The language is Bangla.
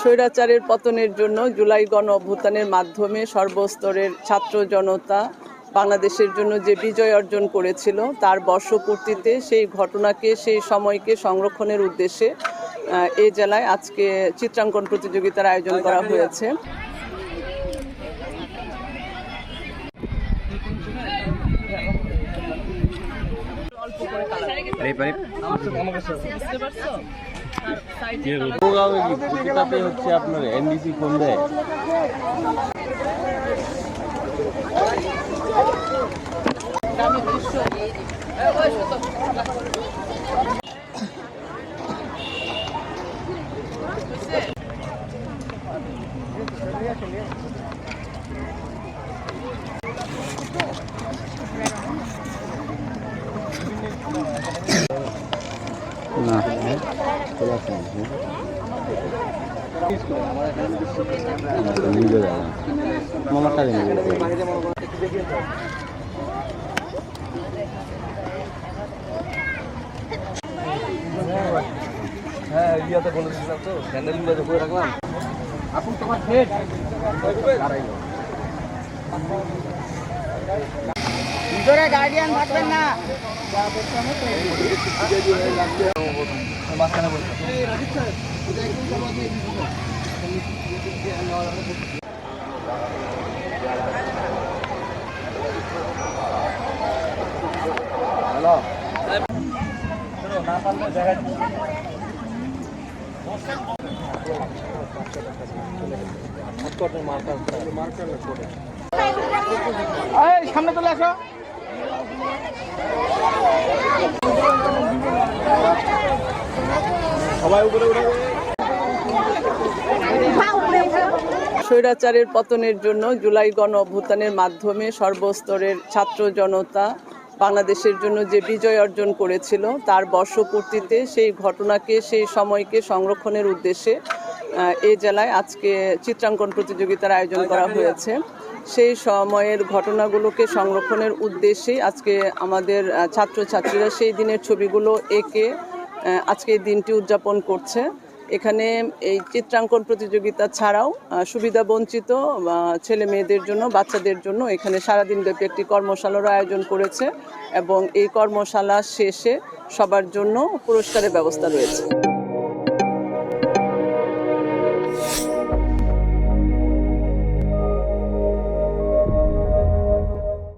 স্বৈরাচারের পতনের জন্য জুলাই গণ অভ্যুত্থানের মাধ্যমে সর্বস্তরের ছাত্র জনতা বাংলাদেশের জন্য যে বিজয় অর্জন করেছিল তার বর্ষপূর্তিতে সেই ঘটনাকে সেই সময়কে সংরক্ষণের উদ্দেশ্যে এই জেলায় আজকে চিত্রাঙ্কন প্রতিযোগিতার আয়োজন করা হয়েছে। হচ্ছে আপনার এনডিসি ফোন দেয়। না মামাটা হ্যাঁ ইয়াতে বলে দিয়েছিলাম তো স্যান্ডেল গুলো করে রাখলাম। আপনি তোমার হেড ভিতরে গার্ডিয়ান থাকবেন না। হ্যালো না পারলে জায়গা সামনে চলে আসো। সবাই উপরে উঠে। স্বৈরাচারের পতনের জন্য জুলাই গণ অভ্যুত্থানের মাধ্যমে সর্বস্তরের ছাত্র জনতা বাংলাদেশের জন্য যে বিজয় অর্জন করেছিল তার বর্ষপূর্তিতে সেই ঘটনাকে সেই সময়কে সংরক্ষণের উদ্দেশ্যে এই জেলায় আজকে চিত্রাঙ্কন প্রতিযোগিতার আয়োজন করা হয়েছে। সেই সময়ের ঘটনাগুলোকে সংরক্ষণের উদ্দেশ্যেই আজকে আমাদের ছাত্রছাত্রীরা সেই দিনের ছবিগুলো এঁকে আজকে এই দিনটি উদযাপন করছে। এখানে এই চিত্রাঙ্কন প্রতিযোগিতা ছাড়াও সুবিধাবঞ্চিত ছেলে মেয়েদের জন্য বাচ্চাদের জন্য এখানে সারাদিন ব্যাপী একটি কর্মশালার আয়োজন করেছে এবং এই কর্মশালা শেষে সবার জন্য পুরস্কারের ব্যবস্থা রয়েছে।